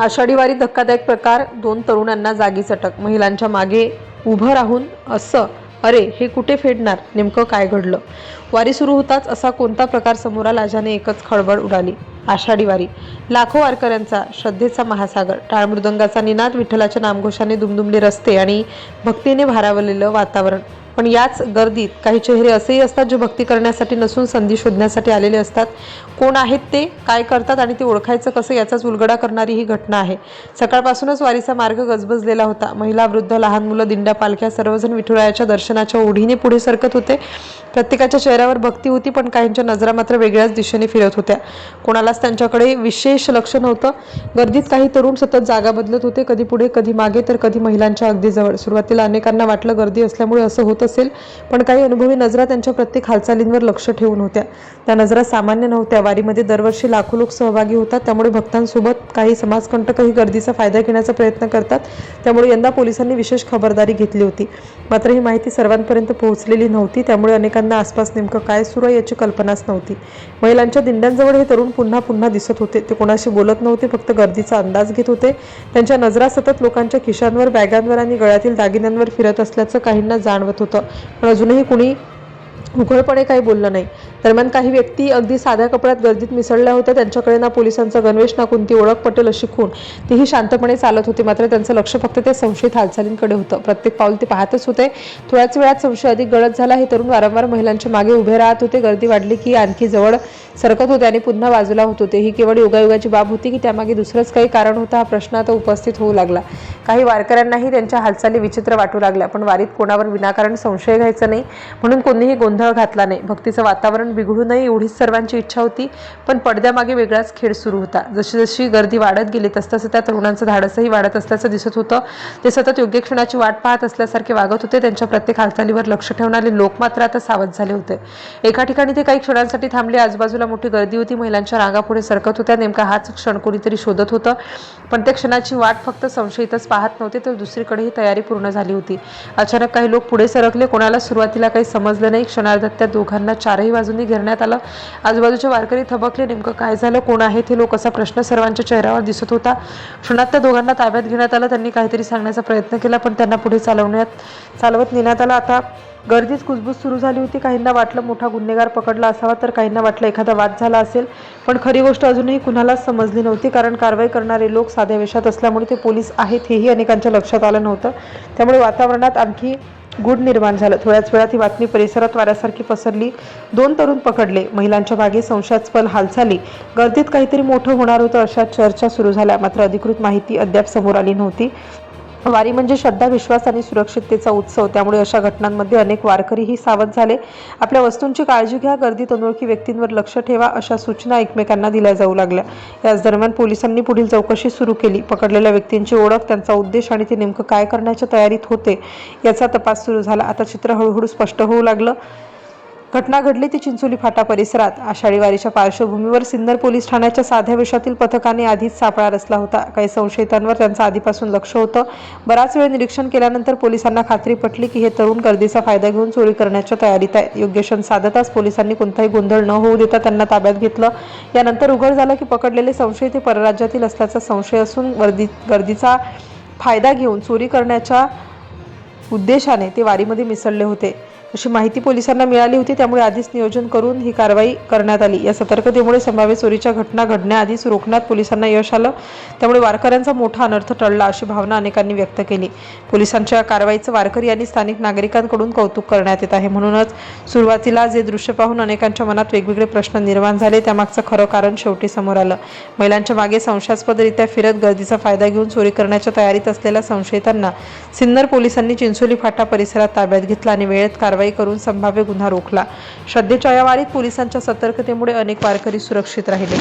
आषाढी वारी धक्कादायक प्रकार, 2 तरुणांना जागीच अटक. महिलांच्या मागे उभं राहून असं, अरे हे कुठे फेडणार, नेमकं काय घडलं? वारी सुरू होताच असा कोणता प्रकार समोर आला ज्याने एकच खळबळ उडाली? आषाढी वारी, लाखो वारकऱ्यांचा श्रद्धेचा महासागर, टाळमृदंगाचा निनाद, विठ्ठलाच्या नामघोषाने दुमदुमले रस्ते आणि भक्तीने भारावलेलं वातावरण. पण याच गर्दीत काही चेहरे असेही असतात जे भक्ती करण्यासाठी नसून संधी शोधण्यासाठी आलेले असतात. कोण आहेत ते, काय करतात आणि ते ओळखायचं कसं, याचाच उलगडा करणारी ही घटना आहे. सकाळपासूनच वारीचा मार्ग गजबजलेला होता. महिला, वृद्ध, लहान मुलं, दिंड्या, पालख्या सर्वजण विठुरायाच्या दर्शनाच्या ओढीने पुढे सरकत होते. प्रत्येकाच्या चेहऱ्यावर भक्ती होती, पण काहींच्या नजरा मात्र वेगळ्याच दिशेने फिरत होत्या. कोणालाच त्यांच्याकडे विशेष लक्ष नव्हतं. गर्दीत काही तरुण सतत जागा बदलत होते, कधी पुढे कधी मागे तर कधी महिलांच्या अगदी जवळ. सुरुवातीला अनेकांना वाटलं गर्दी असल्यामुळे असं होत असेल, पण काही अनुभवी नजरा त्यांच्या प्रत्येक हालचालींवर लक्ष ठेवून होत्या. त्या नजरा सामान्य नव्हत्या. वारीमध्ये दरवर्षी लाखो लोक सहभागी होतात, त्यामुळे भक्तांसोबत काही समाजकंटकही गर्दीचा फायदा घेण्याचा प्रयत्न करतात. त्यामुळे यंदा पोलिसांनी विशेष खबरदारी घेतली होती. मात्र ही माहिती सर्वांपर्यंत पोहोचलेली नव्हती, त्यामुळे अनेकांना आसपास नेमकं काय सुरू आहे याची कल्पनाच नव्हती. महिलांच्या दिंड्यांजवळ हे तरुण पुन्हा पुन्हा दिसत होते. ते कोणाशी बोलत नव्हते, फक्त गर्दीचा अंदाज घेत होते. त्यांच्या नजरा सतत लोकांच्या खिशांवर, बॅगांवर आणि गळ्यातील दागिन्यांवर फिरत असल्याचं काहींना जाणवत होतं, पण अजूनही कुणी उघडपणे काही बोललं नाही. दरम्यान काही व्यक्ती अगदी साध्या कपड्यात गर्दीत मिसळल्या होत्या. त्यांच्याकडे ना पोलिसांचा गणवेश ना कोणती ओळख पटेल अशी खूण. तीही शांतपणे चालत होती, मात्र त्यांचं लक्ष फक्त त्या संशयित हालचालींकडे होतं. प्रत्येक पाऊल ते पाहतच होते. थोड्याच वेळात संशय अधिक गडद झाला. हे तरुण वारंवार महिलांच्या मागे उभे राहत होते. गर्दी वाढली की आणखी जवळ सरकत होते आणि पुन्हा बाजूला होत होते. ही केवळ योगायोगाची बाब होती की त्यामागे दुसरंच काही कारण होतं, हा प्रश्न आता उपस्थित होऊ लागला. काही वारकऱ्यांनाही त्यांच्या हालचाली विचित्र वाटू लागल्या, पण वारीत कोणावर विनाकारण संशय घ्यायचा नाही म्हणून कोणीही गोंधळ घातला नाही. भक्तीचं वातावरण बिघडू नये एवढीच सर्वांची इच्छा होती, पण पडद्यामागे वेगळाच खेळ सुरू होता. जशी जशी गर्दी वाढत गेली तसतसं त्या तरुणांचं धाडसही वाढत असल्याचं दिसत होतं. ते सतत योग्य क्षणाची वाट पाहत असल्यासारखे वागत होते. त्यांच्या प्रत्येक हालचालीवर लक्ष ठेवणारे लोक मात्र आता सावध झाले होते. एका ठिकाणी ते काही क्षणांसाठी थांबले. आजूबाजूला मोठी गर्दी होती. महिलांच्या रांगा पुढे सरकत होत्या. नेमका हाच क्षण कोणीतरी शोधत होतं, पण त्या क्षणाची वाट फक्त संशयितच पाहत नव्हते, तर दुसरीकडेही तयारी पूर्ण झाली होती. अचानक काही लोक पुढे सरकले. कोणाला सुरुवातीला काही समजलं नाही. क्षणार्धात त्या दोघांना चारही बाजूंनी घेरण्यात आलं. आजूबाजूचे वारकरी थबकले. नेमकं काय झालं, कोण आहे ते लोक, असा प्रश्न सर्वांच्या चेहऱ्यावर दिसत होता. क्षणात त्या दोघांना ताब्यात घेण्यात आलं. त्यांनी काहीतरी सांगण्याचा प्रयत्न केला, पण त्यांना पुढे चालवत नेण्यात आलं. आता गर्दीत कुजबूज सुरू झाली होती. काहींना वाटलं मोठा गुन्हेगार पकडला असावा, तर काहींना वाटलं एखादा वाद झाला असेल, पण खरी गोष्ट अजूनही कुणालाच समजली नव्हती. कारण कारवाई करणारे लोक साध्या वेशात असल्यामुळे ते पोलीस आहेत हेही अनेकांच्या लक्षात आलं नव्हतं. त्यामुळे वातावरणात आणखी गूढ निर्माण झालं. थोड्याच वेळात ही बातमी परिसरात वाऱ्यासारखी पसरली. 2 तरुण पकडले, महिलांच्या मागे संशयास्पद हालचाली, गर्दीत काहीतरी मोठं होणार होतं अशा चर्चा सुरू झाल्या. मात्र अधिकृत माहिती अद्याप समोर आली नव्हती. वारी म्हणजे श्रद्धा, विश्वास आणि सुरक्षिततेचा उत्सव, त्यामुळे अशा घटनांमध्ये अनेक वारकरीही सावध झाले. आपल्या वस्तूंची काळजी घ्या, गर्दीत अनोळखी व्यक्तींवर लक्ष ठेवा, अशा सूचना एकमेकांना दिल्या जाऊ लागल्या. याच दरम्यान पोलिसांनी पुढील चौकशी सुरू केली. पकडलेल्या व्यक्तींची ओळख, त्यांचा उद्देश आणि ते नेमकं काय करण्याच्या तयारीत होते याचा तपास सुरू झाला. आता चित्र हळूहळू स्पष्ट होऊ लागलं. घटना घडली ती चिंचोली फाटा परिसरात. आषाढी वारीच्या पार्श्वभूमीवर सिन्नर पोलीस ठाण्याच्या साध्या वेशातील पथकाने आधीच सापळा रचला होता. काही संशयितांवर त्यांचं आधीपासून लक्ष होतं. बराच वेळ निरीक्षण केल्यानंतर पोलिसांना खात्री पटली की हे तरुण गर्दीचा फायदा घेऊन चोरी करण्याच्या तयारीत आहेत. योग्य क्षण साधताच पोलिसांनी कोणताही गोंधळ न होऊ देता त्यांना ताब्यात घेतलं. यानंतर उघड झालं की पकडलेले संशयित हे परराज्यातील असल्याचा संशय असून गर्दीचा फायदा घेऊन चोरी करण्याच्या उद्देशाने ते वारीमध्ये मिसळले होते अशी माहिती पोलिसांना मिळाली होती. त्यामुळे आधीच नियोजन करून ही कारवाई करण्यात आली. या सतर्कतेमुळे संभाव्य चोरीच्या घटना घडण्याआधीच रोखण्यात पोलिसांना यश आलं. त्यामुळे वारकऱ्यांचा मोठा अनर्थ टळला अशी भावना अनेकांनी व्यक्त केली. पोलिसांच्या कारवाईचं वारकरी आणि स्थानिक नागरिकांकडून कौतुक करण्यात येत आहे. म्हणूनच सुरुवातीला जे दृश्य पाहून अनेकांच्या मनात वेगवेगळे प्रश्न निर्माण झाले, त्यामागचं खरं कारण शेवटी समोर आलं. महिलांच्या मागे संशयास्पदरित्या फिरत गर्दीचा फायदा घेऊन चोरी करण्याच्या तयारीत असलेल्या संशयितांना सिन्नर पोलिसांनी चिंचोली फाटा परिसरात ताब्यात घेतला आणि वेळेत कारवाई करून संभाव्य गुन्हा रोखला. श्रद्धेच्या या वारीत पोलिसांच्या सतर्कतेमुळे अनेक वारकरी सुरक्षित राहिले.